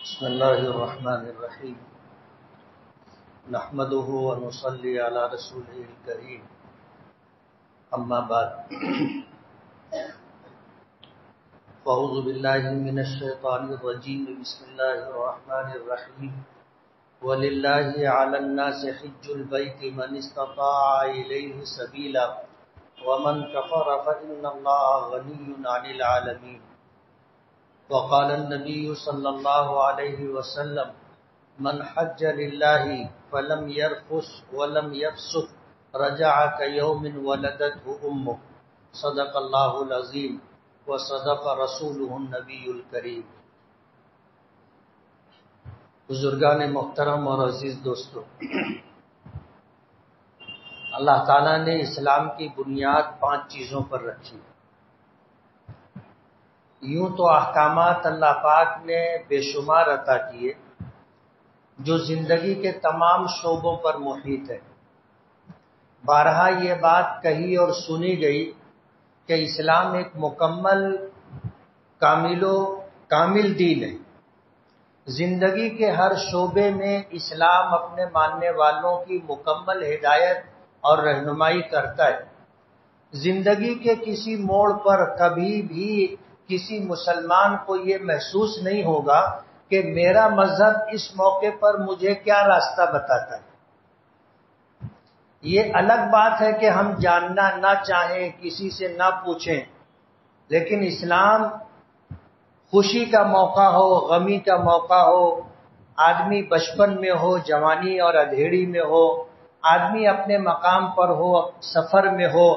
بسم اللہ الرحمن الرحیم نحمده ونصلی علی رسوله الکریم اما بعد فاعوذ باللہ من الشیطان الرجیم بسم اللہ الرحمن الرحیم وللہ علی الناس حج البیت من استطاع الیہ سبیلا ومن کفر فإن اللہ غنی عن العالمین وقال النبي صلى الله عليه وسلم من حج لله فلم يرفث ولم يفسق رجع كيوم ولدته امه صدق الله العظيم وصدق رسوله النبي الكريم۔ بزرگان محترم اور عزیز دوستو، اللہ تعالیٰ نے اسلام کی بنیاد 5 چیزوں پر رکھی۔ یوں تو احکامات اللہ پاک نے بے شمار عطا کیے جو زندگی کے تمام شعبوں پر محیط ہے۔ بارہا یہ بات کہی اور سنی گئی کہ اسلام ایک مکمل کامل دین ہے۔ زندگی کے ہر شعبے میں اسلام اپنے ماننے والوں کی مکمل ہدایت اور رہنمائی کرتا ہے۔ زندگی کے کسی موڑ پر کبھی بھی کسی مسلمان کو یہ محسوس نہیں ہوگا کہ میرا مذہب اس موقع پر مجھے کیا راستہ بتاتا ہے۔ یہ الگ بات ہے کہ ہم جاننا نہ چاہیں، کسی سے نہ پوچھیں، لیکن اسلام خوشی کا موقع ہو، غمی کا موقع ہو، آدمی بچپن میں ہو، جوانی اور ادھیڑی میں ہو، آدمی اپنے مقام پر ہو، سفر میں ہو،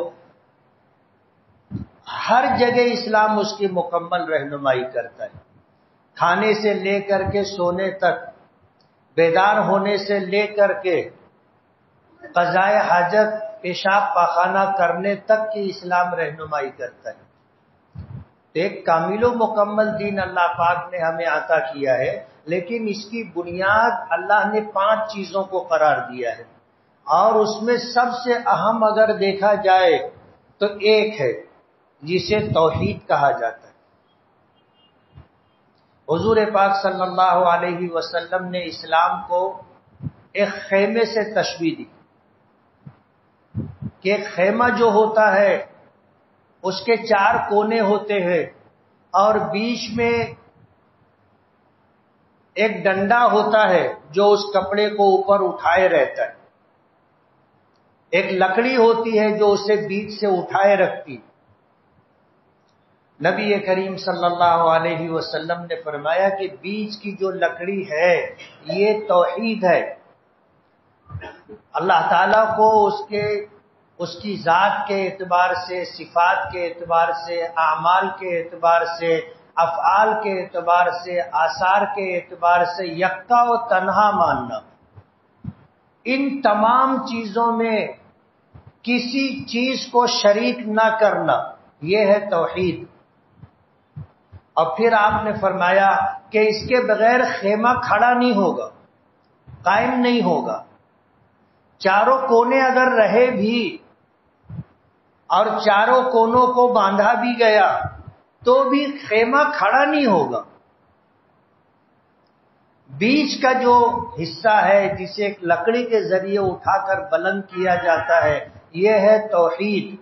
ہر جگہ اسلام اس کی مکمل رہنمائی کرتا ہے۔ کھانے سے لے کر کے سونے تک، بیدار ہونے سے لے کر کے قضائے حاجت، پیشاب پاخانہ کرنے تک کی اسلام رہنمائی کرتا ہے۔ ایک کامل و مکمل دین اللہ پاک نے ہمیں عطا کیا ہے، لیکن اس کی بنیاد اللہ نے 5 چیزوں کو قرار دیا ہے، اور اس میں سب سے اہم اگر دیکھا جائے تو ایک ہے جسے توحید کہا جاتا ہے۔ حضور پاک صلی اللہ علیہ وسلم نے اسلام کو ایک خیمے سے تشبیہ دی کہ ایک خیمہ جو ہوتا ہے اس کے 4 کونے ہوتے ہیں اور بیچ میں ایک ڈنڈا ہوتا ہے جو اس کپڑے کو اوپر اٹھائے رہتا ہے، ایک لکڑی ہوتی ہے جو اسے بیچ سے اٹھائے رکھتی۔ نبی کریم صلی اللہ علیہ وسلم نے فرمایا کہ بیچ کی جو لکڑی ہے یہ توحید ہے۔ اللہ تعالیٰ کو اس کی ذات کے اعتبار سے، صفات کے اعتبار سے، اعمال کے اعتبار سے، افعال کے اعتبار سے، آثار کے اعتبار سے یکتا و تنہا ماننا، ان تمام چیزوں میں کسی چیز کو شریک نہ کرنا، یہ ہے توحید۔ اور پھر آپ نے فرمایا کہ اس کے بغیر خیمہ کھڑا نہیں ہوگا، قائم نہیں ہوگا۔ 4 کونے اگر رہے بھی اور 4 کونوں کو باندھا بھی گیا تو بھی خیمہ کھڑا نہیں ہوگا۔ بیچ کا جو حصہ ہے جسے ایک لکڑی کے ذریعے اٹھا کر بلند کیا جاتا ہے، یہ ہے توحید۔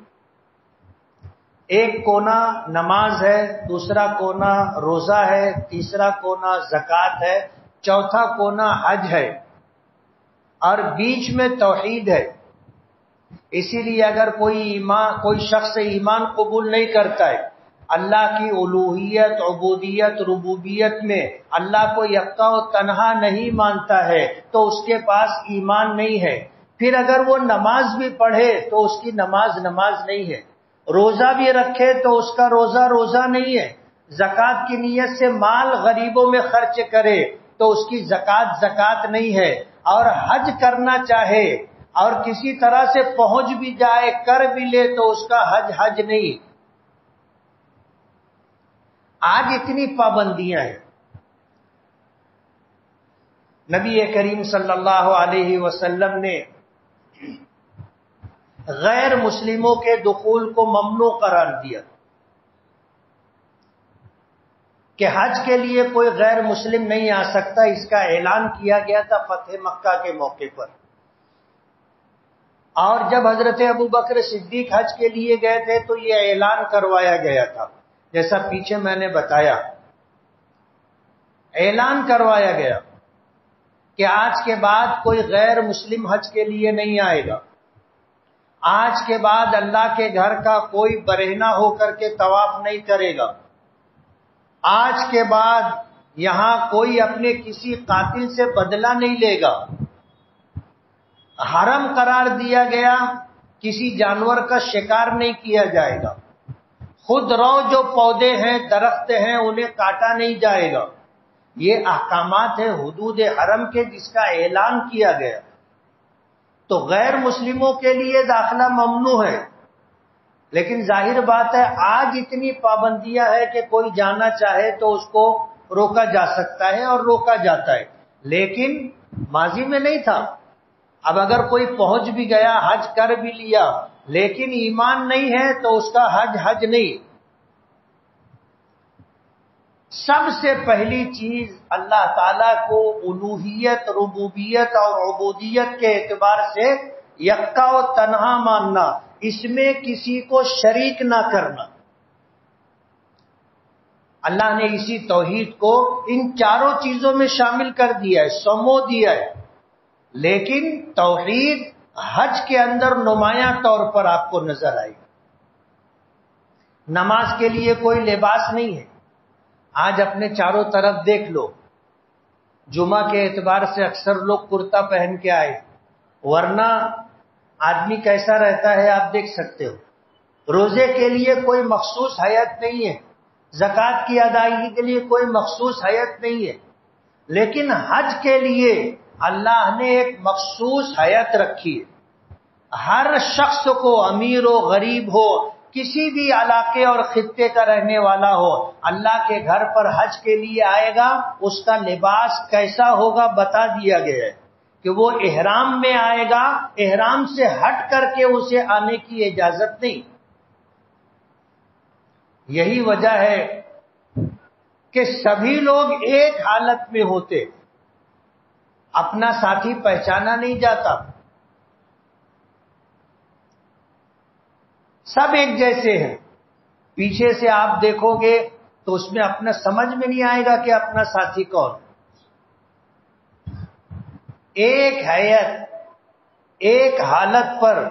ایک کونا نماز ہے، دوسرا کونا روزہ ہے، تیسرا کونا زکوٰۃ ہے، چوتھا کونا حج ہے، اور بیچ میں توحید ہے۔ اسی لیے اگر کوئی شخص ایمان قبول نہیں کرتا ہے، اللہ کی الوہیت، عبودیت، ربوبیت میں اللہ کو یکتا و تنہا نہیں مانتا ہے تو اس کے پاس ایمان نہیں ہے۔ پھر اگر وہ نماز بھی پڑھے تو اس کی نماز نہیں ہے، روزہ بھی رکھے تو اس کا روزہ نہیں ہے، زکوٰۃ کی نیت سے مال غریبوں میں خرچ کرے تو اس کی زکوٰۃ نہیں ہے، اور حج کرنا چاہے اور کسی طرح سے پہنچ بھی جائے، کر بھی لے تو اس کا حج نہیں۔ آج اتنی پابندیاں ہیں۔ نبی کریم صلی اللہ علیہ وسلم نے غیر مسلموں کے دخول کو ممنوع قرار دیا۔ کہ حج کے لیے کوئی غیر مسلم نہیں آ سکتا، اس کا اعلان کیا گیا تھا فتح مکہ کے موقع پر۔ اور جب حضرت ابوبکر صدیق حج کے لیے گئے تھے تو یہ اعلان کروایا گیا تھا، جیسا پیچھے میں نے بتایا، اعلان کروایا گیا کہ آج کے بعد کوئی غیر مسلم حج کے لیے نہیں آئے گا، آج کے بعد اللہ کے گھر کا کوئی برہنہ ہو کر کے طواف نہیں کرے گا، آج کے بعد یہاں کوئی اپنے کسی قاتل سے بدلہ نہیں لے گا، حرم قرار دیا گیا، کسی جانور کا شکار نہیں کیا جائے گا، خود رو جو پودے ہیں درخت ہیں انہیں کاٹا نہیں جائے گا۔ یہ احکامات ہیں حدود حرم کے جس کا اعلان کیا گیا۔ تو غیر مسلموں کے لیے داخلہ ممنوع ہے، لیکن ظاہر بات ہے آج اتنی پابندیاں ہیں کہ کوئی جانا چاہے تو اس کو روکا جا سکتا ہے اور روکا جاتا ہے، لیکن ماضی میں نہیں تھا۔ اب اگر کوئی پہنچ بھی گیا، حج کر بھی لیا، لیکن ایمان نہیں ہے تو اس کا حج نہیں۔ سب سے پہلی چیز اللہ تعالیٰ کو الوہیت، ربوبیت اور عبودیت کے اعتبار سے یکا و تنہا ماننا، اس میں کسی کو شریک نہ کرنا۔ اللہ نے اسی توحید کو ان چاروں چیزوں میں شامل کر دیا ہے، سمو دیا ہے، لیکن توحید حج کے اندر نمایاں طور پر آپ کو نظر آئے گی۔ نماز کے لیے کوئی لباس نہیں ہے، آج اپنے چاروں طرف دیکھ لو، جمعہ کے اعتبار سے اکثر لوگ کرتا پہن کے آئے، ورنہ آدمی کیسا رہتا ہے آپ دیکھ سکتے ہو۔ روزے کے لیے کوئی مخصوص حیت نہیں ہے، زکوٰۃ کی ادائیگی کے لیے کوئی مخصوص حیت نہیں ہے، لیکن حج کے لیے اللہ نے ایک مخصوص حیت رکھی ہے۔ ہر شخص کو، امیر ہو غریب ہو، کسی بھی علاقے اور خطے کا رہنے والا ہو، اللہ کے گھر پر حج کے لیے آئے گا، اس کا لباس کیسا ہوگا بتا دیا گیا ہے کہ وہ احرام میں آئے گا، احرام سے ہٹ کر کے اسے آنے کی اجازت نہیں۔ یہی وجہ ہے کہ سبھی لوگ ایک حالت میں ہوتے، اپنا ساتھی پہچانا نہیں جاتا، سب ایک جیسے ہیں۔ پیچھے سے آپ دیکھو گے تو اس میں اپنا سمجھ میں نہیں آئے گا کہ اپنا ساتھی کون۔ ایک حیت، ایک حالت پر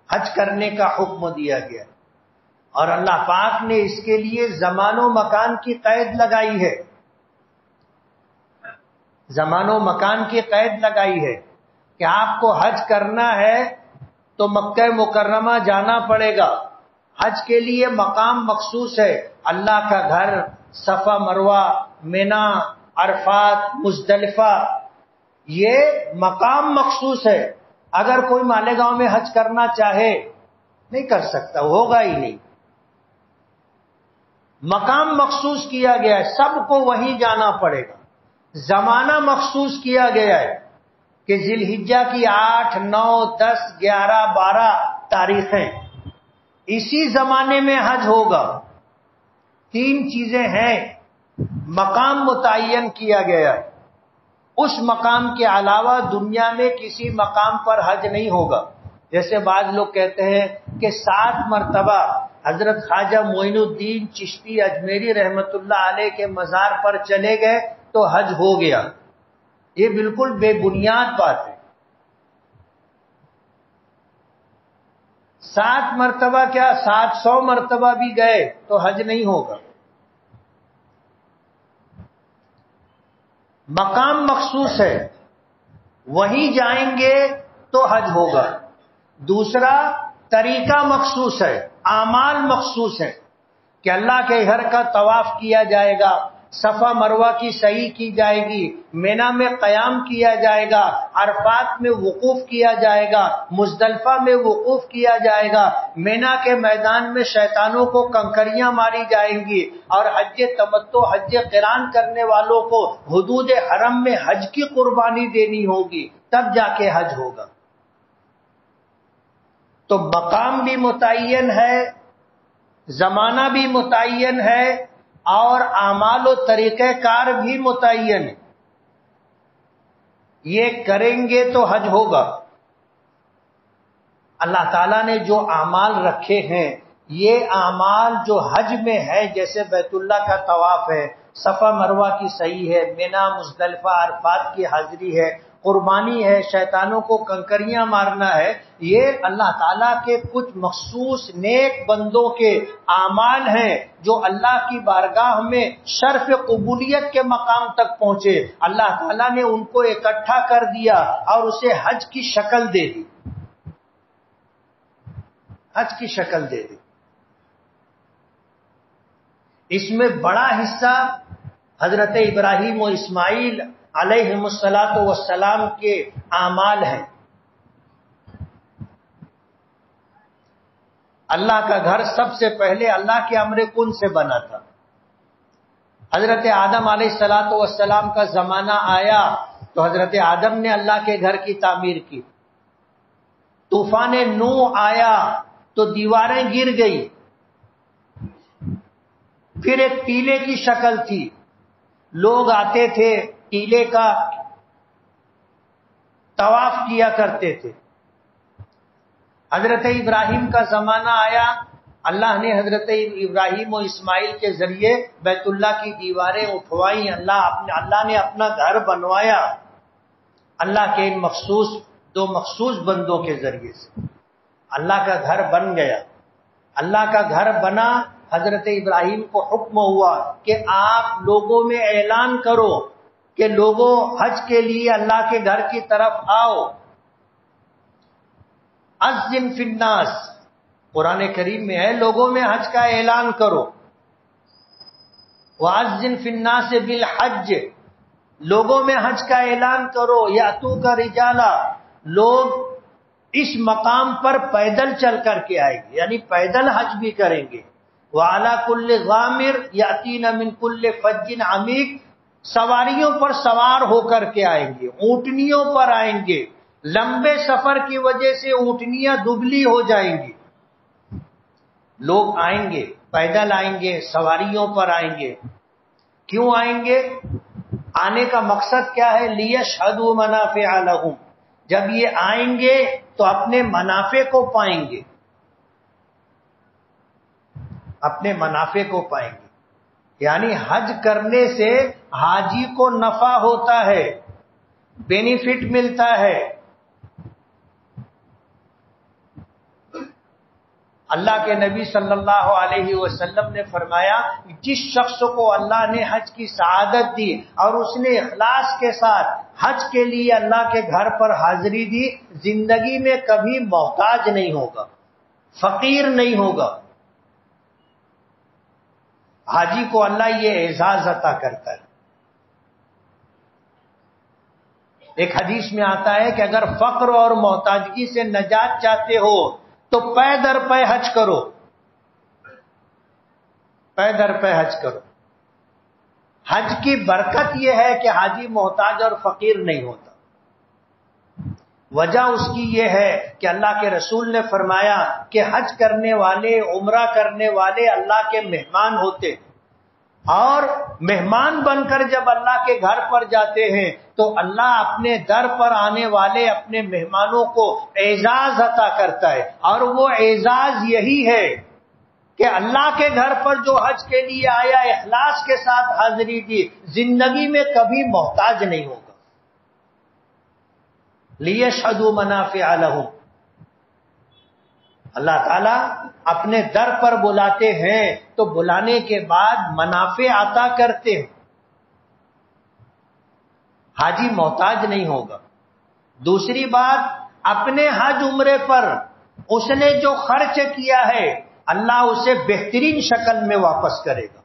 حج کرنے کا حکم دیا گیا، اور اللہ پاک نے اس کے لیے زمان و مکان کی قید لگائی ہے، زمان و مکان کی قید لگائی ہے کہ آپ کو حج کرنا ہے تو مکہ مکرمہ جانا پڑے گا۔ حج کے لیے مقام مخصوص ہے، اللہ کا گھر، صفا مروہ، مینا، عرفات، مزدلفہ، یہ مقام مخصوص ہے۔ اگر کوئی مالیگاؤں میں حج کرنا چاہے نہیں کر سکتا، ہوگا ہی نہیں۔ مقام مخصوص کیا گیا ہے، سب کو وہیں جانا پڑے گا۔ زمانہ مخصوص کیا گیا ہے کہ ذی الحجہ کی 8، 9، 10، 11، 12 تاریخیں، اسی زمانے میں حج ہوگا۔ 3 چیزیں ہیں، مقام متعین کیا گیا ہے، اس مقام کے علاوہ دنیا میں کسی مقام پر حج نہیں ہوگا۔ جیسے بعض لوگ کہتے ہیں کہ 7 مرتبہ حضرت خواجہ معین الدین چشتی اجمیری رحمت اللہ علیہ کے مزار پر چلے گئے تو حج ہو گیا، یہ بالکل بے بنیاد بات ہے۔ 7 مرتبہ کیا 700 مرتبہ بھی گئے تو حج نہیں ہوگا۔ مقام مخصوص ہے، وہیں جائیں گے تو حج ہوگا۔ دوسرا طریقہ مخصوص ہے، اعمال مخصوص ہے کہ اللہ کے گھر کا طواف کیا جائے گا، صفا مروہ کی سعی کی جائے گی، مینا میں قیام کیا جائے گا، عرفات میں وقوف کیا جائے گا، مزدلفہ میں وقوف کیا جائے گا، مینا کے میدان میں شیطانوں کو کنکریاں ماری جائیں گی، اور حج تمتع، حج قران کرنے والوں کو حدود حرم میں حج کی قربانی دینی ہوگی، تب جا کے حج ہوگا۔ تو مقام بھی متعین ہے، زمانہ بھی متعین ہے، اور اعمال و طریقہ کار بھی متعین ہے. یہ کریں گے تو حج ہوگا. اللہ تعالیٰ نے جو اعمال رکھے ہیں یہ اعمال جو حج میں ہے، جیسے بیت اللہ کا طواف ہے، صفا مروہ کی سعی ہے، مینا مزدلفہ عرفات کی حاضری ہے، قربانی ہے، شیطانوں کو کنکریاں مارنا ہے، یہ اللہ تعالیٰ کے کچھ مخصوص نیک بندوں کے اعمال ہیں جو اللہ کی بارگاہ میں شرف قبولیت کے مقام تک پہنچے. اللہ تعالیٰ نے ان کو اکٹھا کر دیا اور اسے حج کی شکل دے دی. حج کی شکل دے دی. اس میں بڑا حصہ حضرت ابراہیم و اسماعیل علیہم الصلاۃ والسلام کے اعمال ہیں. اللہ کا گھر سب سے پہلے اللہ کے امر کن سے بنا تھا. حضرت آدم علیہ الصلاۃ والسلام کا زمانہ آیا تو حضرت آدم نے اللہ کے گھر کی تعمیر کی. طوفان نوح آیا تو دیواریں گر گئی. پھر ایک ٹیلے کی شکل تھی، لوگ آتے تھے ٹیلے کا طواف کیا کرتے تھے. حضرت ابراہیم کا زمانہ آیا، اللہ نے حضرت ابراہیم و اسماعیل کے ذریعے بیت اللہ کی دیواریں اٹھوائیں. اللہ نے اپنا گھر بنوایا اللہ کے ان دو مخصوص بندوں کے ذریعے سے. اللہ کا گھر بن گیا. اللہ کا گھر بنا. حضرت ابراہیم کو حکم ہوا کہ آپ لوگوں میں اعلان کرو کہ لوگوں حج کے لیے اللہ کے گھر کی طرف آؤ. اذن فی الناس، قرآن کریم میں ہے لوگوں میں حج کا اعلان کرو. وَأَذِّن فِي النَّاسِ بِالْحَجِّ، لوگوں میں حج کا اعلان کرو. یَأْتُوکَ رِجَالًا، لوگ اس مقام پر پیدل چل کر کے آئیں گے، یعنی پیدل حج بھی کریں گے. وَعَلَى كُلِّ ضَامِرٍ يَأْتِينَ مِنْ كُلِّ فَجٍّ عَمِيقٍ، سواریوں پر سوار ہو کر کے آئیں گے، اونٹنیوں پر آئیں گے. لمبے سفر کی وجہ سے اونٹنیاں دبلی ہو جائیں گی. لوگ آئیں گے، پیدل آئیں گے، سواریوں پر آئیں گے. کیوں آئیں گے؟ آنے کا مقصد کیا ہے؟ لِيَشْهَدُوا مَنَافِعَ لَهُمْ، جب یہ آئیں گے تو اپنے منافع کو پائیں گے، اپنے منافع کو پائیں گے. یعنی حج کرنے سے حاجی کو نفع ہوتا ہے، بینیفٹ ملتا ہے. اللہ کے نبی صلی اللہ علیہ وسلم نے فرمایا جس شخص کو اللہ نے حج کی سعادت دی اور اس نے اخلاص کے ساتھ حج کے لیے اللہ کے گھر پر حاضری دی، زندگی میں کبھی محتاج نہیں ہوگا، فقیر نہیں ہوگا. حاجی کو اللہ یہ اعزاز عطا کرتا ہے. ایک حدیث میں آتا ہے کہ اگر فقر اور محتاجگی سے نجات چاہتے ہو تو پے در پے حج کرو، پے در پے حج کرو. حج کی برکت یہ ہے کہ حاجی محتاج اور فقیر نہیں ہوتا. وجہ اس کی یہ ہے کہ اللہ کے رسول نے فرمایا کہ حج کرنے والے، عمرہ کرنے والے اللہ کے مہمان ہوتے ہیں، اور مہمان بن کر جب اللہ کے گھر پر جاتے ہیں تو اللہ اپنے در پر آنے والے اپنے مہمانوں کو اعزاز عطا کرتا ہے. اور وہ اعزاز یہی ہے کہ اللہ کے گھر پر جو حج کے لیے آیا، اخلاص کے ساتھ حاضری دی، زندگی میں کبھی محتاج نہیں ہوگا. لِيَشْهَدُوا مَنَافِعَ لَهُمْ، اللہ تعالیٰ اپنے در پر بلاتے ہیں تو بلانے کے بعد منافع عطا کرتے ہیں. حاجی محتاج نہیں ہوگا. دوسری بات، اپنے حج عمرے پر اس نے جو خرچ کیا ہے اللہ اسے بہترین شکل میں واپس کرے گا.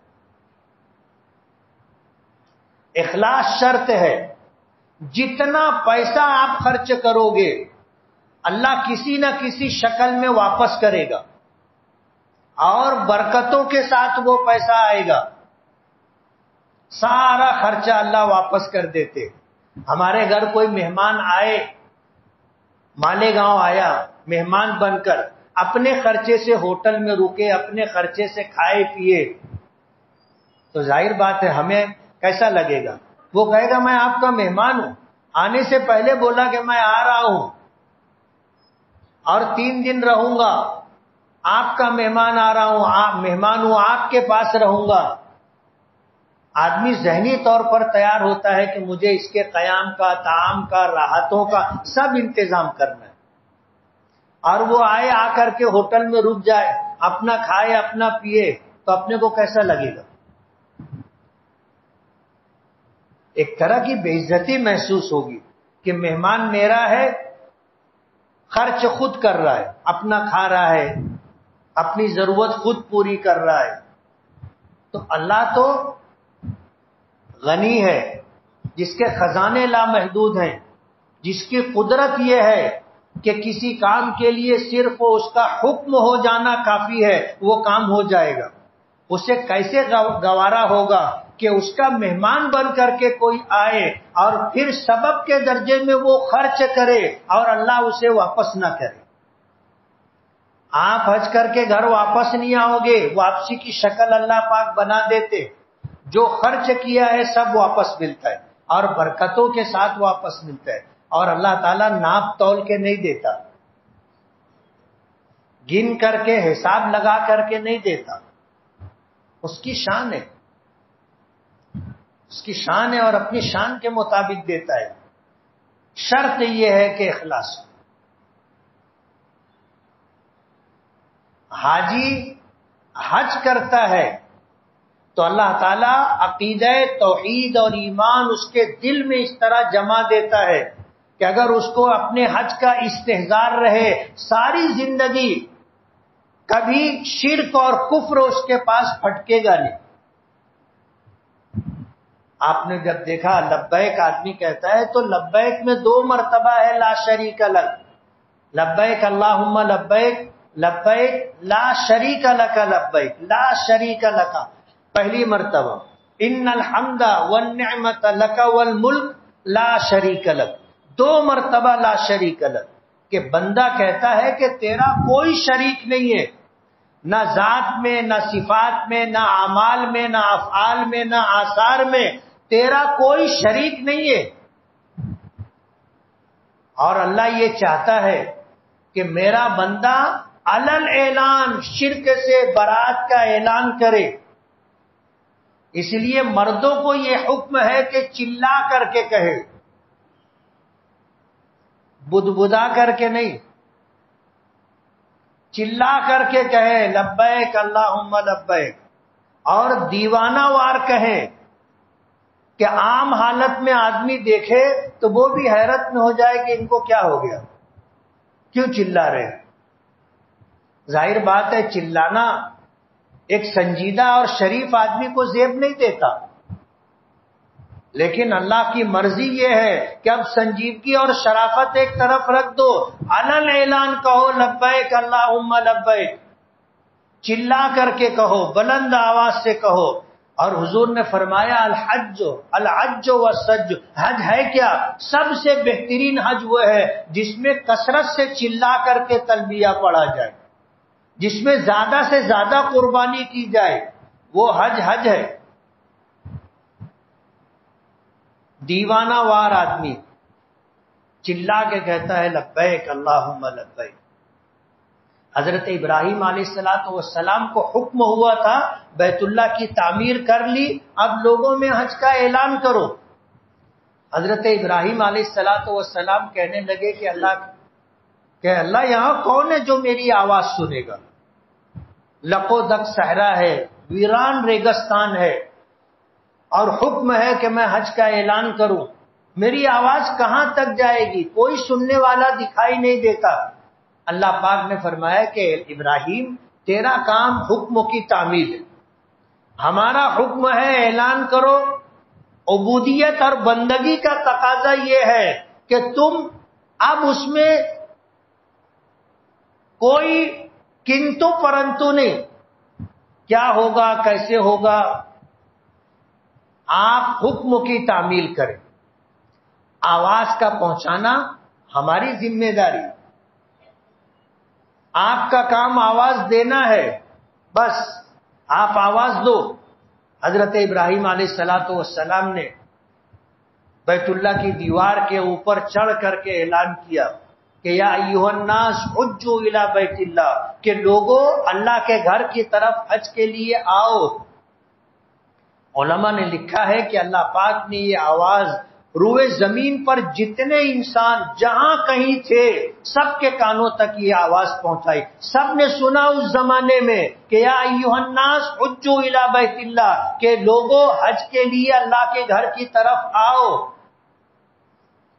اخلاص شرط ہے. جتنا پیسہ آپ خرچ کرو گے اللہ کسی نہ کسی شکل میں واپس کرے گا، اور برکتوں کے ساتھ وہ پیسہ آئے گا. سارا خرچہ اللہ واپس کر دیتے. ہمارے گھر کوئی مہمان آئے، مالیگاؤں آیا مہمان بن کر، اپنے خرچے سے ہوٹل میں رکے، اپنے خرچے سے کھائے پیے، تو ظاہر بات ہے ہمیں کیسا لگے گا؟ وہ کہے گا میں آپ کا مہمان ہوں، آنے سے پہلے بولا کہ میں آ رہا ہوں اور 3 دن رہوں گا، آپ کا مہمان آ رہا ہوں، آپ مہمان ہوں، آپ کے پاس رہوں گا۔ آدمی ذہنی طور پر تیار ہوتا ہے کہ مجھے اس کے قیام کا، طعام کا، راحتوں کا سب انتظام کرنا ہے، اور وہ آئے، آ کر کے ہوٹل میں رک جائے، اپنا کھائے اپنا پیے، تو اپنے کو کیسا لگے گا؟ ایک طرح کی بے عزتی محسوس ہوگی کہ مہمان میرا ہے، خرچ خود کر رہا ہے، اپنا کھا رہا ہے، اپنی ضرورت خود پوری کر رہا ہے۔ تو اللہ تو غنی ہے، جس کے خزانے لامحدود ہیں، جس کی قدرت یہ ہے کہ کسی کام کے لیے صرف اس کا حکم ہو جانا کافی ہے، وہ کام ہو جائے گا۔ اسے کیسے گوارا ہوگا کہ اس کا مہمان بن کر کے کوئی آئے اور پھر سبب کے درجے میں وہ خرچ کرے اور اللہ اسے واپس نہ کرے؟ آپ حج کر کے گھر واپس نہیں آؤ گے، واپسی کی شکل اللہ پاک بنا دیتے، جو خرچ کیا ہے سب واپس ملتا ہے اور برکتوں کے ساتھ واپس ملتا ہے، اور اللہ تعالیٰ ناپ تول کے نہیں دیتا، گن کر کے حساب لگا کر کے نہیں دیتا۔ اس کی شان ہے، اس کی شان ہے اور اپنی شان کے مطابق دیتا ہے۔ شرط یہ ہے کہ اخلاص۔ حاجی حج کرتا ہے تو اللہ تعالیٰ عقیدہ توحید اور ایمان اس کے دل میں اس طرح جما دیتا ہے کہ اگر اس کو اپنے حج کا استحضار رہے، ساری زندگی کبھی شرک اور کفر اس کے پاس پھٹکے گا نہیں۔ آپ نے جب دیکھا لبیک آدمی کہتا ہے تو لبیک میں 2 مرتبہ ہے لا شریک لک، لبیک اللہم لبیک، لبیک لا شریک لک، لبیک لا شریک لک، پہلی مرتبہ ان الحمد والنعمت لک والملک لا شریک لک، 2 مرتبہ لا شریک لک، کہ بندہ کہتا ہے کہ تیرا کوئی شریک نہیں ہے، نہ ذات میں، نہ صفات میں، نہ اعمال میں، نہ افعال میں، نہ آثار میں، تیرا کوئی شریک نہیں ہے۔ اور اللہ یہ چاہتا ہے کہ میرا بندہ علل اعلان شرک سے برات کا اعلان کرے، اس لیے مردوں کو یہ حکم ہے کہ چلا کر کے کہے، بدبدا کر کے نہیں، چلا کر کے کہے لبیک اللہم لبیک، اور دیوانہ وار کہے کہ عام حالت میں آدمی دیکھے تو وہ بھی حیرت میں ہو جائے کہ ان کو کیا ہو گیا، کیوں چلا رہے؟ ظاہر بات ہے چلانا ایک سنجیدہ اور شریف آدمی کو زیب نہیں دیتا، لیکن اللہ کی مرضی یہ ہے کہ اب سنجیدگی اور شرافت ایک طرف رکھ دو، علن اعلان کہو لبیک اللہم لبیک، چلا کر کے کہو، بلند آواز سے کہو۔ اور حضور نے فرمایا الحج والسج، حج ہے کیا؟ سب سے بہترین حج وہ ہے جس میں کثرت سے چلا کر کے تلبیہ پڑھا جائے، جس میں زیادہ سے زیادہ قربانی کی جائے، وہ حج ہے۔ دیوانہ وار آدمی چلا کے کہتا ہے لبیک اللہم لبیک۔ حضرت ابراہیم علیہ السلام کو حکم ہوا تھا بیت اللہ کی تعمیر کر لی، اب لوگوں میں حج کا اعلان کرو۔ حضرت ابراہیم علیہ السلام کہنے لگے کہ اللہ یہاں کون ہے جو میری آواز سنے گا؟ لقو دک صحرا ہے، ویران ریگستان ہے، اور حکم ہے کہ میں حج کا اعلان کروں، میری آواز کہاں تک جائے گی؟ کوئی سننے والا دکھائی نہیں دیتا۔ اللہ پاک نے فرمایا کہ ابراہیم تیرا کام حکم کی تعمیل ہے، ہمارا حکم ہے اعلان کرو۔ عبودیت اور بندگی کا تقاضا یہ ہے کہ تم اب اس میں کوئی کنتو پرنتو نہیں، کیا ہوگا کیسے ہوگا، آپ حکم کی تعمیل کریں۔ آواز کا پہنچانا ہماری ذمہ داری، آپ کا کام آواز دینا ہے، بس آپ آواز دو، حضرت ابراہیم علیہ الصلوۃ والسلام نے بیت اللہ کی دیوار کے اوپر چڑھ کر کے اعلان کیا کہ یا ایھا الناس حجوا الی بیت اللہ، کہ لوگوں اللہ کے گھر کی طرف حج کے لیے آؤ۔ علماء نے لکھا ہے کہ اللہ پاک نے یہ آواز روئے زمین پر جتنے انسان جہاں کہیں تھے سب کے کانوں تک یہ آواز پہنچائی، سب نے سنا اس زمانے میں کہ یا ایھا الناس حجوا الی بیت اللہ، کہ لوگوں حج کے لیے اللہ کے گھر کی طرف آؤ۔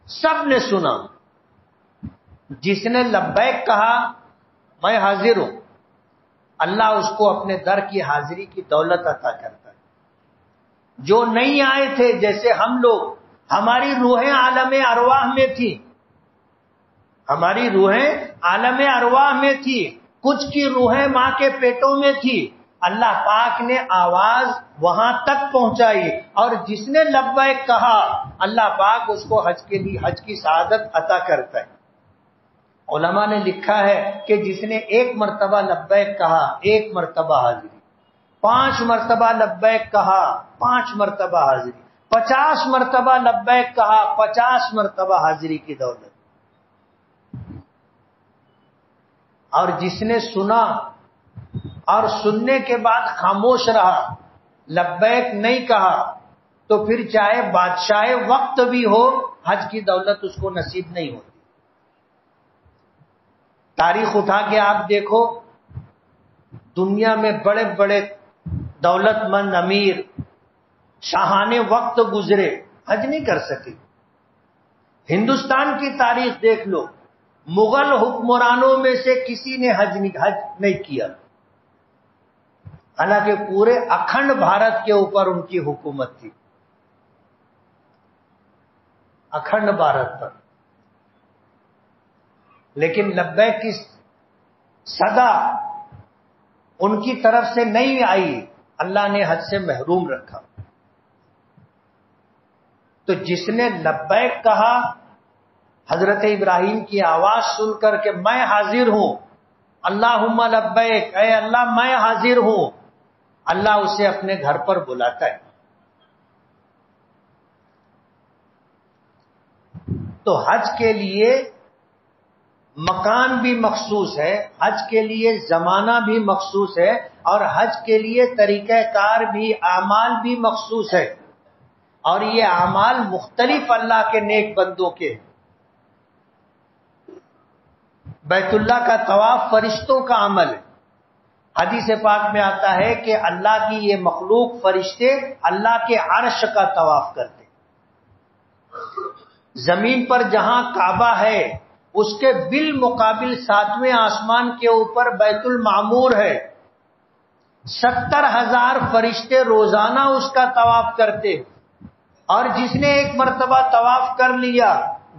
سب نے سنا۔ جس نے لبیک کہا میں حاضر ہوں، اللہ اس کو اپنے در کی حاضری کی دولت عطا کرتا ہے۔ جو نہیں آئے تھے جیسے ہم لوگ، ہماری روحیں عالم ارواح میں تھی، ہماری روحیں عالم ارواح میں تھی، کچھ کی روحیں ماں کے پیٹوں میں تھی، اللہ پاک نے آواز وہاں تک پہنچائی، اور جس نے لبیک کہا اللہ پاک اس کو حج کے لیے حج کی سعادت عطا کرتا ہے۔ علماء نے لکھا ہے کہ جس نے ایک مرتبہ لبیک کہا ایک مرتبہ حاضری، 5 مرتبہ لبیک کہا 5 مرتبہ حاضری، 50 مرتبہ لبیک کہا 50 مرتبہ حاضری کی دولت۔ اور جس نے سنا اور سننے کے بعد خاموش رہا، لبیک نہیں کہا، تو پھر چاہے بادشاہ وقت بھی ہو حج کی دولت اس کو نصیب نہیں ہوتی۔ تاریخ اٹھا کے آپ دیکھو، دنیا میں بڑے بڑے دولت مند امیر شاہانے وقت گزرے، حج نہیں کر سکے۔ ہندوستان کی تاریخ دیکھ لو، مغل حکمرانوں میں سے کسی نے حج نہیں کیا، حالانکہ پورے اکھنڈ بھارت کے اوپر ان کی حکومت تھی، اکھنڈ بھارت پر، لیکن لبیک کی صدا ان کی طرف سے نہیں آئی، اللہ نے حج سے محروم رکھا۔ تو جس نے لبیک کہا، حضرت ابراہیم کی آواز سن کر کے میں حاضر ہوں، اللہم لبیک، اے اللہ میں حاضر ہوں، اللہ اسے اپنے گھر پر بلاتا ہے۔ تو حج کے لیے مکان بھی مخصوص ہے، حج کے لیے زمانہ بھی مخصوص ہے، اور حج کے لیے طریقہ کار بھی، اعمال بھی مخصوص ہے، اور یہ اعمال مختلف اللہ کے نیک بندوں کے۔ بیت اللہ کا طواف فرشتوں کا عمل ہے۔ حدیث پاک میں آتا ہے کہ اللہ کی یہ مخلوق فرشتے اللہ کے عرش کا طواف کرتے۔ زمین پر جہاں کعبہ ہے اس کے بالمقابل 7ویں آسمان کے اوپر بیت المعمور ہے، 70,000 فرشتے روزانہ اس کا طواف کرتے، اور جس نے ایک مرتبہ طواف کر لیا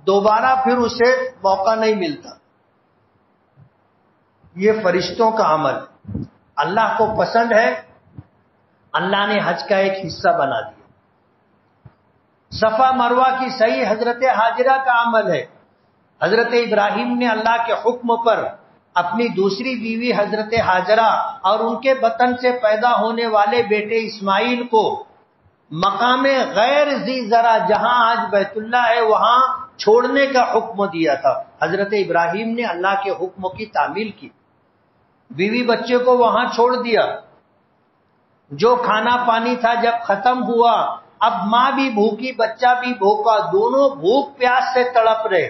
دوبارہ پھر اسے موقع نہیں ملتا۔ یہ فرشتوں کا عمل اللہ کو پسند ہے، اللہ نے حج کا ایک حصہ بنا دیا۔ صفا مروہ کی صحیح حضرت حاجرہ کا عمل ہے۔ حضرت ابراہیم نے اللہ کے حکم پر اپنی دوسری بیوی حضرت حاجرہ اور ان کے بطن سے پیدا ہونے والے بیٹے اسماعیل کو مقام غیر ذی زرع، جہاں آج بیت اللہ ہے، وہاں چھوڑنے کا حکم دیا تھا۔ حضرت ابراہیم نے اللہ کے حکم کی تعمیل کی، بیوی بچے کو وہاں چھوڑ دیا۔ جو کھانا پانی تھا جب ختم ہوا، اب ماں بھی بھوکی بچہ بھی بھوکا، دونوں بھوک پیاس سے تڑپ رہے۔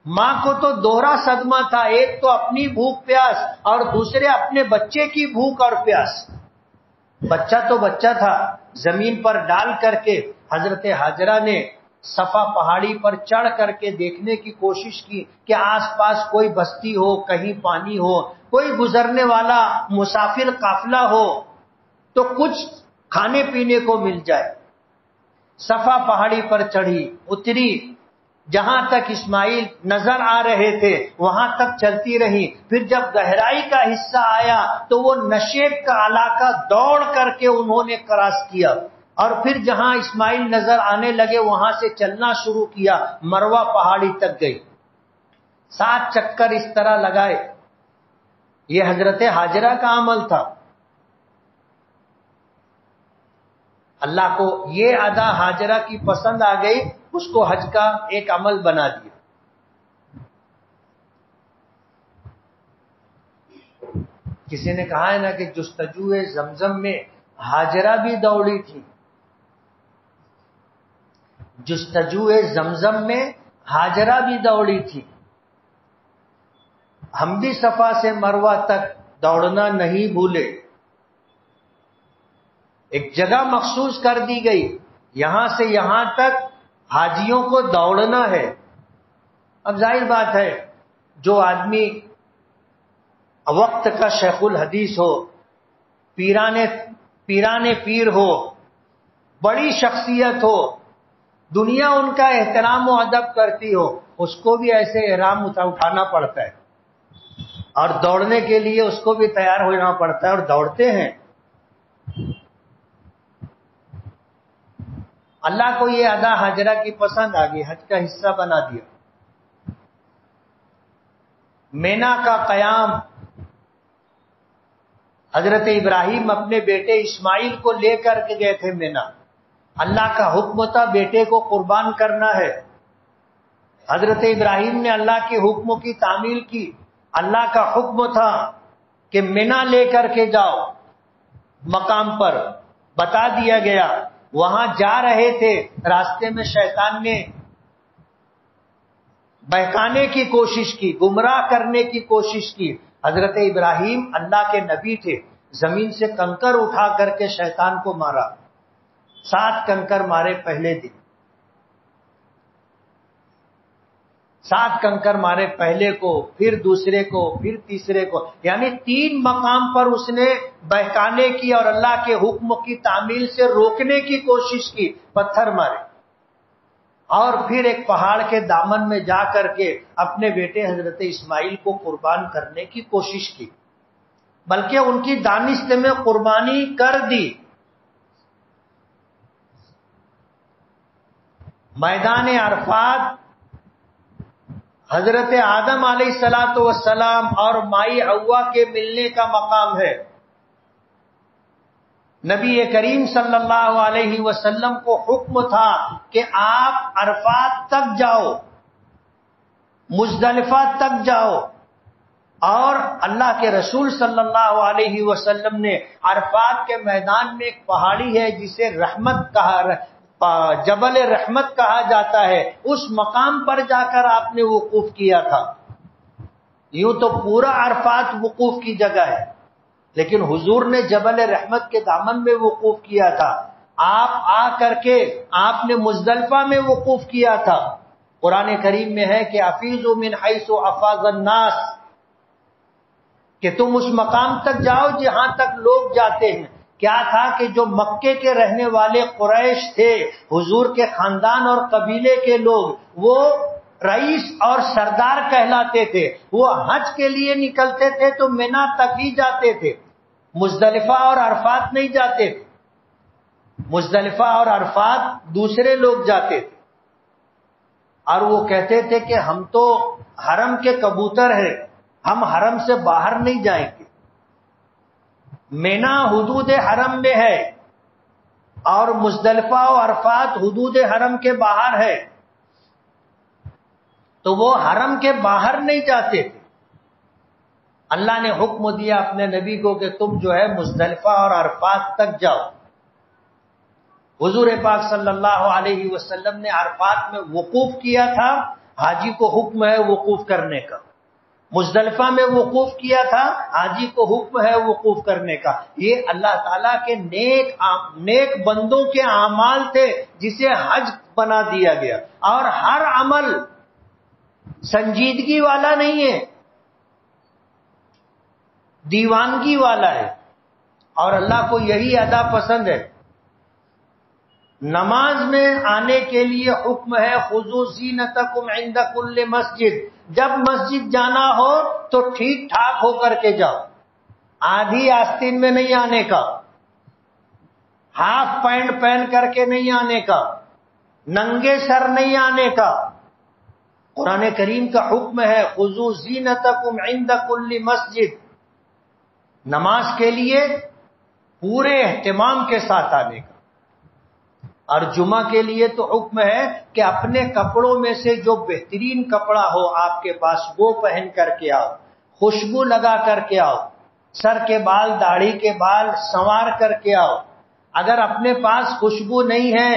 ماں کو تو دوہرا صدمہ تھا، ایک تو اپنی بھوک پیاس اور دوسرے اپنے بچے کی بھوک اور پیاس۔ بچہ تو بچہ تھا، زمین پر ڈال کر کے حضرت حاجرہ نے صفا پہاڑی پر چڑھ کر کے دیکھنے کی کوشش کی کہ آس پاس کوئی بستی ہو، کہیں پانی ہو، کوئی گزرنے والا مسافر قافلہ ہو تو کچھ کھانے پینے کو مل جائے۔ صفا پہاڑی پر چڑھی، اتری، جہاں تک اسماعیل نظر آ رہے تھے وہاں تک چلتی رہی۔ پھر جب گہرائی کا حصہ آیا تو وہ نشیب کا علاقہ دوڑ کر کے انہوں نے کراس کیا، اور پھر جہاں اسماعیل نظر آنے لگے وہاں سے چلنا شروع کیا، مروہ پہاڑی تک گئی، 7 چکر اس طرح لگائے۔ یہ حضرت حاجرہ کا عمل تھا۔ اللہ کو یہ ادا ہاجرہ کی پسند آ گئی، اس کو حج کا ایک عمل بنا دیا۔ کسی نے کہا ہے نا کہ جستجو زمزم میں ہاجرہ بھی دوڑی تھی، جستجو زمزم میں ہاجرہ بھی دوڑی تھی۔ ہم بھی صفا سے مروہ تک دوڑنا نہیں بھولے، ایک جگہ مخصوص کر دی گئی، یہاں سے یہاں تک حاجیوں کو دوڑنا ہے۔ اب ظاہر بات ہے جو آدمی وقت کا شیخ الحدیث ہو، پیران پیر ہو، بڑی شخصیت ہو، دنیا ان کا احترام و ادب کرتی ہو، اس کو بھی ایسے احرام اٹھانا پڑتا ہے، اور دوڑنے کے لیے اس کو بھی تیار ہونا پڑتا ہے، اور دوڑتے ہیں۔ اللہ کو یہ ادا ہاجرہ کی پسند آ گئی، حج کا حصہ بنا دیا۔ مینا کا قیام، حضرت ابراہیم اپنے بیٹے اسماعیل کو لے کر کے گئے تھے مینا، اللہ کا حکم تھا بیٹے کو قربان کرنا ہے۔ حضرت ابراہیم نے اللہ کے حکم کی تعمیل کی، اللہ کا حکم تھا کہ مینا لے کر کے جاؤ، مقام پر بتا دیا گیا، وہاں جا رہے تھے، راستے میں شیطان نے بہکانے کی کوشش کی، گمراہ کرنے کی کوشش کی۔ حضرت ابراہیم اللہ کے نبی تھے، زمین سے کنکر اٹھا کر کے شیطان کو مارا، 7 کنکر مارے پہلے دن، 7 کنکر مارے، پہلے کو، پھر دوسرے کو، پھر تیسرے کو، یعنی 3 مقام پر اس نے بہکانے کی اور اللہ کے حکم کی تعمیل سے روکنے کی کوشش کی، پتھر مارے، اور پھر ایک پہاڑ کے دامن میں جا کر کے اپنے بیٹے حضرت اسماعیل کو قربان کرنے کی کوشش کی، بلکہ ان کی دانشت میں قربانی کر دی۔ میدان عرفات حضرت آدم علیہ الصلوۃ والسلام اور مائی حوا کے ملنے کا مقام ہے۔ نبی کریم صلی اللہ علیہ وسلم کو حکم تھا کہ آپ عرفات تک جاؤ، مزدلفہ تک جاؤ، اور اللہ کے رسول صلی اللہ علیہ وسلم نے عرفات کے میدان میں ایک پہاڑی ہے جسے جبل رحمت کہا جاتا ہے، اس مقام پر جا کر آپ نے وقوف کیا تھا۔ یوں تو پورا عرفات وقوف کی جگہ ہے، لیکن حضور نے جبل رحمت کے دامن میں وقوف کیا تھا۔ آپ آ کر کے آپ نے مزدلفہ میں وقوف کیا تھا۔ قرآن کریم میں ہے کہ افیضوا من حیث افاض الناس، کہ تم اس مقام تک جاؤ جہاں تک لوگ جاتے ہیں۔ کیا تھا کہ جو مکے کے رہنے والے قریش تھے، حضور کے خاندان اور قبیلے کے لوگ، وہ رئیس اور سردار کہلاتے تھے، وہ حج کے لیے نکلتے تھے تو مینا تک ہی جاتے تھے، مزدلفہ اور عرفات نہیں جاتے تھے۔ مزدلفہ اور عرفات دوسرے لوگ جاتے تھے، اور وہ کہتے تھے کہ ہم تو حرم کے کبوتر ہیں، ہم حرم سے باہر نہیں جائیں گے۔ مینا حدود حرم میں ہے اور مزدلفہ و عرفات حدود حرم کے باہر ہے، تو وہ حرم کے باہر نہیں جاتے تھے۔ اللہ نے حکم دیا اپنے نبی کو کہ تم جو ہے مزدلفہ اور عرفات تک جاؤ۔ حضور پاک صلی اللہ علیہ وسلم نے عرفات میں وقوف کیا تھا، حاجی کو حکم ہے وقوف کرنے کا۔ مزدلفہ میں وقوف کیا تھا، حاجی کو حکم ہے وقوف کرنے کا۔ یہ اللہ تعالیٰ کے نیک بندوں کے اعمال تھے جسے حج بنا دیا گیا، اور ہر عمل سنجیدگی والا نہیں ہے، دیوانگی والا ہے، اور اللہ کو یہی ادا پسند ہے۔ نماز میں آنے کے لیے حکم ہے خذوا زینتکم عند کل مسجد، جب مسجد جانا ہو تو ٹھیک ٹھاک ہو کر کے جاؤ، آدھی آستین میں نہیں آنے کا، ہاف پینٹ پہن کر کے نہیں آنے کا، ننگے سر نہیں آنے کا۔ قرآن کریم کا حکم ہے خذوا زینتکم عند کل مسجد، نماز کے لیے پورے اہتمام کے ساتھ آنے کا۔ اور جمعہ کے لیے تو حکم ہے کہ اپنے کپڑوں میں سے جو بہترین کپڑا ہو آپ کے پاس وہ پہن کر کے آؤ، خوشبو لگا کر کے آؤ، سر کے بال داڑھی کے بال سنوار کر کے آؤ۔ اگر اپنے پاس خوشبو نہیں ہے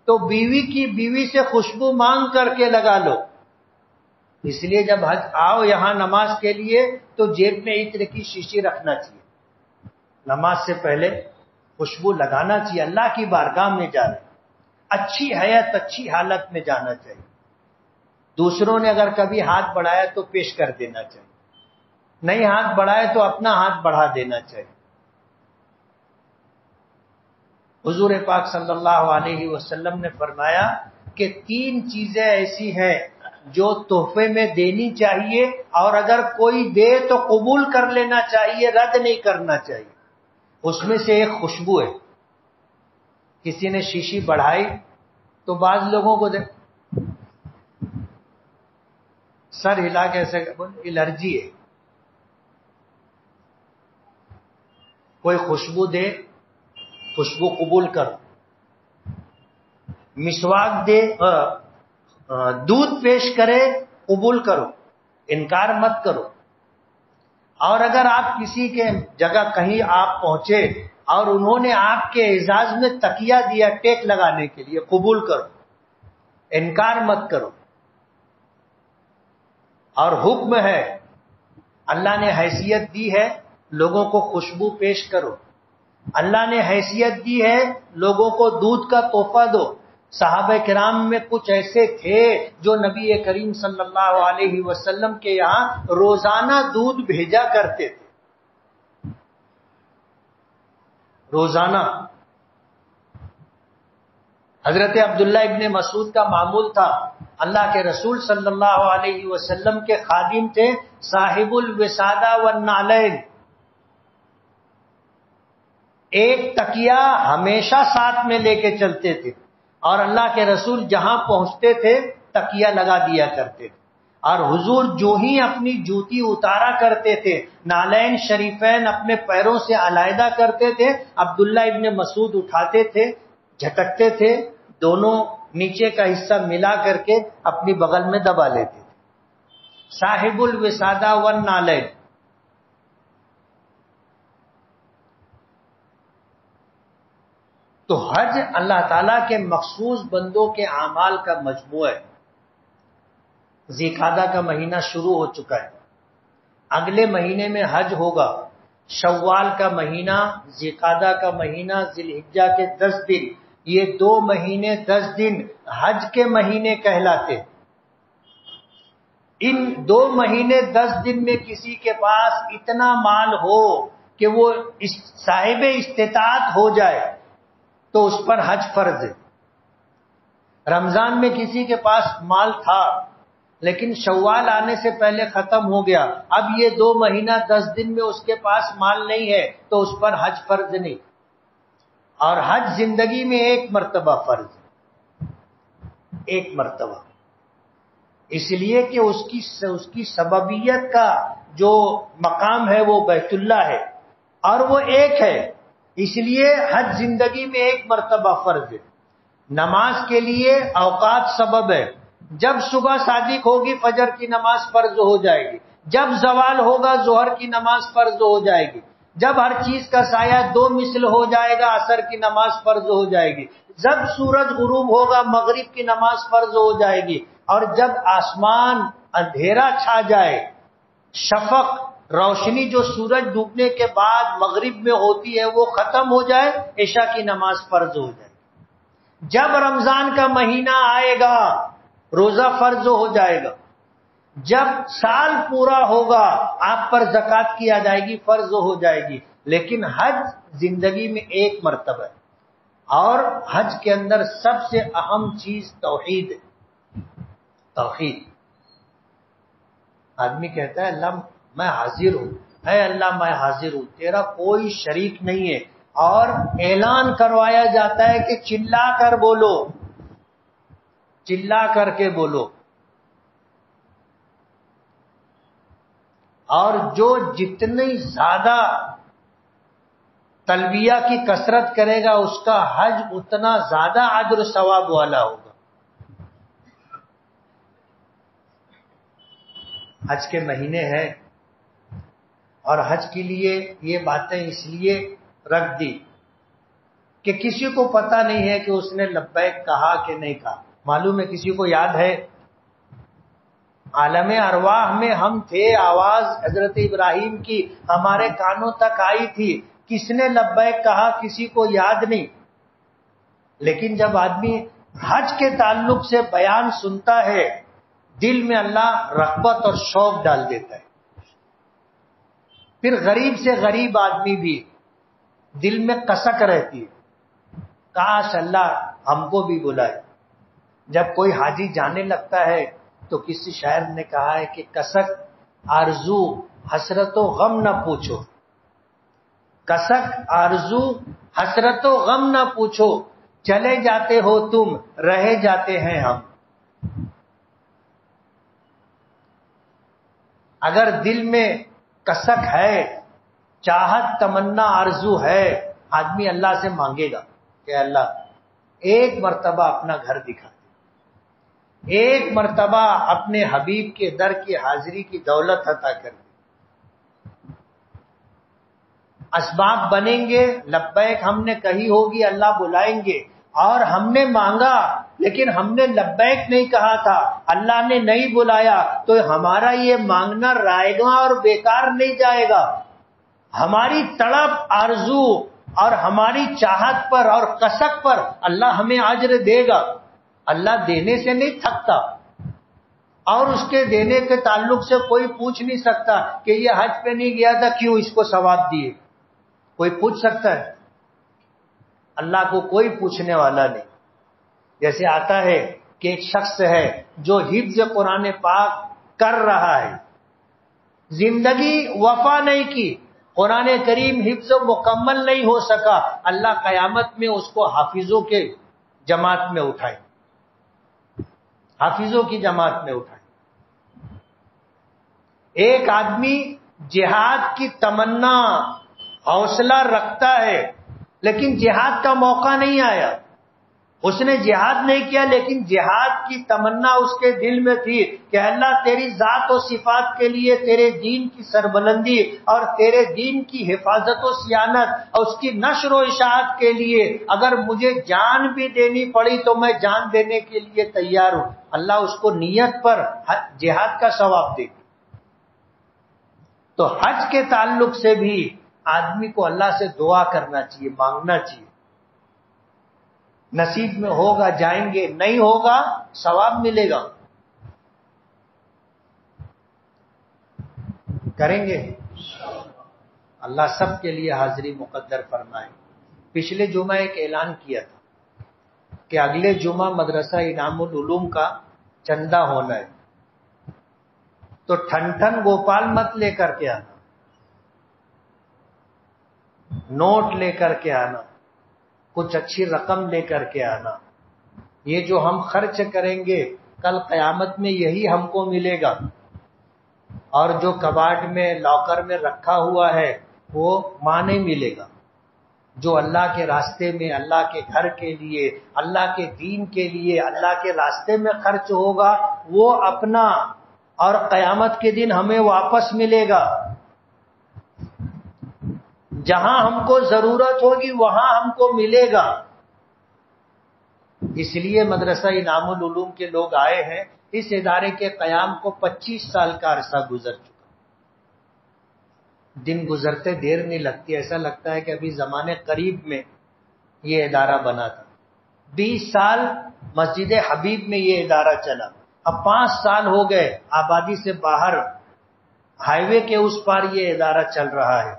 تو بیوی سے خوشبو مانگ کر کے لگا لو۔ اس لیے جب حج آؤ یہاں نماز کے لیے تو جیب میں عطر کی شیشی رکھنا چاہیے، نماز سے پہلے خوشبو لگانا چاہیے، اللہ کی بارگاہ میں جانا، اچھی حیات اچھی حالت میں جانا چاہیے۔ دوسروں نے اگر کبھی ہاتھ بڑھایا تو پیش کر دینا چاہیے، نہیں ہاتھ بڑھائے تو اپنا ہاتھ بڑھا دینا چاہیے۔ حضور پاک صلی اللہ علیہ وسلم نے فرمایا کہ 3 چیزیں ایسی ہیں جو تحفے میں دینی چاہیے، اور اگر کوئی دے تو قبول کر لینا چاہیے، رد نہیں کرنا چاہیے۔ اس میں سے ایک خوشبو ہے۔ کسی نے شیشی بڑھائی تو بعض لوگوں کو سر ہلا کے ایسے الرجی ہے، کوئی خوشبو دے، خوشبو قبول کرو، مسواک دے، دودھ پیش کرے، قبول کرو، انکار مت کرو۔ اور اگر آپ کسی کے جگہ کہیں آپ پہنچے اور انہوں نے آپ کے اعزاز میں تکیہ دیا ٹیک لگانے کے لیے، قبول کرو، انکار مت کرو۔ اور حکم ہے، اللہ نے حیثیت دی ہے لوگوں کو خوشبو پیش کرو، اللہ نے حیثیت دی ہے لوگوں کو دودھ کا تحفہ دو۔ صحابہ کرام میں کچھ ایسے تھے جو نبی کریم صلی اللہ علیہ وسلم کے یہاں روزانہ دودھ بھیجا کرتے تھے، روزانہ۔ حضرت عبداللہ ابن مسعود کا معمول تھا، اللہ کے رسول صلی اللہ علیہ وسلم کے خادم تھے، صاحب الوسادہ والنعلین، ایک تکیہ ہمیشہ ساتھ میں لے کے چلتے تھے، اور اللہ کے رسول جہاں پہنچتے تھے تکیہ لگا دیا کرتے تھے۔ اور حضور جو ہی اپنی جوتی اتارا کرتے تھے، نالین شریفین اپنے پیروں سے علیحدہ کرتے تھے، عبداللہ ابن مسعود اٹھاتے تھے، جھٹکتے تھے، دونوں نیچے کا حصہ ملا کر کے اپنی بغل میں دبا لیتے تھے۔ صاحب الوسادہ والنعلین۔ تو حج اللہ تعالیٰ کے مخصوص بندوں کے اعمال کا مجموعہ ہے۔ ذی القعدہ کا مہینہ شروع ہو چکا ہے، اگلے مہینے میں حج ہوگا۔ شوال کا مہینہ، ذی القعدہ کا مہینہ، ذی الحجہ کے 10 دن، یہ 2 مہینے 10 دن حج کے مہینے کہلاتے۔ ان 2 مہینے 10 دن میں کسی کے پاس اتنا مال ہو کہ وہ صاحب استطاعت ہو جائے تو اس پر حج فرض ہے۔ رمضان میں کسی کے پاس مال تھا لیکن شوال آنے سے پہلے ختم ہو گیا، اب یہ 2 مہینہ 10 دن میں اس کے پاس مال نہیں ہے تو اس پر حج فرض نہیں۔ اور حج زندگی میں ایک مرتبہ فرض ہے، ایک مرتبہ، اس لیے کہ اس کی سببیت کا جو مقام ہے وہ بیت اللہ ہے اور وہ ایک ہے، اس لیے حج زندگی میں ایک مرتبہ فرض ہے۔ نماز کے لیے اوقات سبب ہے، جب صبح صادق ہوگی فجر کی نماز فرض ہو جائے گی، جب زوال ہوگا ظہر کی نماز فرض ہو جائے گی، جب ہر چیز کا سایہ 2 مثل ہو جائے گا عصر کی نماز فرض ہو جائے گی، جب سورج غروب ہوگا مغرب کی نماز فرض ہو جائے گی، اور جب آسمان اندھیرا چھا جائے، شفق روشنی جو سورج ڈوبنے کے بعد مغرب میں ہوتی ہے وہ ختم ہو جائے، عشاء کی نماز فرض ہو جائے۔ جب رمضان کا مہینہ آئے گا روزہ فرض ہو جائے گا، جب سال پورا ہوگا آپ پر زکوٰۃ کی ادائیگی فرض ہو جائے گی۔ لیکن حج زندگی میں ایک مرتبہ ہے، اور حج کے اندر سب سے اہم چیز توحید ہے۔ توحید، آدمی کہتا ہے اللہ میں حاضر ہوں، اے اللہ میں حاضر ہوں، تیرا کوئی شریک نہیں ہے، اور اعلان کروایا جاتا ہے کہ چلا کر بولو، چلا کر کے بولو۔ اور جو جتنی زیادہ تلبیہ کی کثرت کرے گا اس کا حج اتنا زیادہ اجر و ثواب والا ہوگا. حج کے مہینے ہیں اور حج کے لیے یہ باتیں اس لیے رکھ دی کہ کسی کو پتا نہیں ہے کہ اس نے لبیک کہا کہ نہیں کہا. معلوم ہے کسی کو یاد ہے عالم ارواح میں ہم تھے, آواز حضرت ابراہیم کی ہمارے کانوں تک آئی تھی, کس نے لبیک کہا کسی کو یاد نہیں. لیکن جب آدمی حج کے تعلق سے بیان سنتا ہے دل میں اللہ رغبت اور شوق ڈال دیتا ہے. پھر غریب سے غریب آدمی بھی دل میں کسک رہتی ہے, کاش اللہ ہم کو بھی بلائے. جب کوئی حاجی جانے لگتا ہے تو کسی شاعر نے کہا ہے کہ کسک آرزو حسرت و غم نہ پوچھو, کسک آرزو حسرت و غم نہ پوچھو, چلے جاتے ہو تم رہ جاتے ہیں ہم. اگر دل میں کسک ہے, چاہت تمنا آرزو ہے, آدمی اللہ سے مانگے گا کہ اللہ ایک مرتبہ اپنا گھر دکھا دے, ایک مرتبہ اپنے حبیب کے در کی حاضری کی دولت عطا کر دے. اسباب بنیں گے, لبیک ہم نے کہی ہوگی, اللہ بلائیں گے. اور ہم نے مانگا لیکن ہم نے لبیک نہیں کہا تھا, اللہ نے نہیں بلایا, تو ہمارا یہ مانگنا رائے گا اور بیکار نہیں جائے گا. ہماری تڑپ آرزو اور ہماری چاہت پر اور کسک پر اللہ ہمیں اجر دے گا. اللہ دینے سے نہیں تھکتا, اور اس کے دینے کے تعلق سے کوئی پوچھ نہیں سکتا کہ یہ حج پہ نہیں گیا تھا کیوں اس کو ثواب دیے. کوئی پوچھ سکتا ہے؟ اللہ کو کوئی پوچھنے والا نہیں. جیسے آتا ہے کہ ایک شخص ہے جو حفظ قرآن پاک کر رہا ہے, زندگی وفا نہیں کی, قرآن کریم حفظ مکمل نہیں ہو سکا, اللہ قیامت میں اس کو حافظوں کے جماعت میں اٹھائے, حافظوں کی جماعت میں اٹھائے. ایک آدمی جہاد کی تمنا حوصلہ رکھتا ہے لیکن جہاد کا موقع نہیں آیا, اس نے جہاد نہیں کیا لیکن جہاد کی تمنا اس کے دل میں تھی کہ اللہ تیری ذات و صفات کے لیے, تیرے دین کی سربلندی اور تیرے دین کی حفاظت و صیانت اور اس کی نشر و اشاعت کے لیے اگر مجھے جان بھی دینی پڑی تو میں جان دینے کے لیے تیار ہوں. اللہ اس کو نیت پر جہاد کا ثواب دے. تو حج کے تعلق سے بھی آدمی کو اللہ سے دعا کرنا چاہیے, مانگنا چاہیے. نصیب میں ہوگا جائیں گے, نہیں ہوگا ثواب ملے گا. کریں گے اللہ سب کے لیے حاضری مقدر فرمائے. پچھلے جمعہ ایک اعلان کیا تھا کہ اگلے جمعہ مدرسہ انعام العلوم کا چندہ ہونا ہے, تو ٹھن ٹھن گوپال مت لے کر کے آنا, نوٹ لے کر کے آنا, کچھ اچھی رقم لے کر کے آنا. یہ جو ہم خرچ کریں گے کل قیامت میں یہی ہم کو ملے گا, اور جو کباڑ میں لاکر میں رکھا ہوا ہے وہ ماں نہیں ملے گا. جو اللہ کے راستے میں, اللہ کے گھر کے لیے, اللہ کے دین کے لیے, اللہ کے راستے میں خرچ ہوگا وہ اپنا, اور قیامت کے دن ہمیں واپس ملے گا. جہاں ہم کو ضرورت ہوگی وہاں ہم کو ملے گا. اس لیے مدرسہ انعام العلوم کے لوگ آئے ہیں. اس ادارے کے قیام کو 25 سال کا عرصہ گزر چکا. دن گزرتے دیر نہیں لگتی, ایسا لگتا ہے کہ ابھی زمانے قریب میں یہ ادارہ بنا تھا. 20 سال مسجد حبیب میں یہ ادارہ چلا, اب 5 سال ہو گئے آبادی سے باہر ہائی وے کے اس پار یہ ادارہ چل رہا ہے.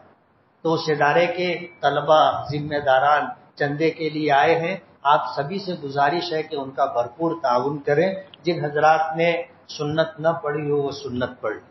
تو اس ادارے کے طلبہ, ذمہ داران چندے کے لیے آئے ہیں. آپ سبھی سے گزارش ہے کہ ان کا بھرپور تعاون کریں. جن حضرات نے سنت نہ پڑھی ہو وہ سنت پڑھ لیں.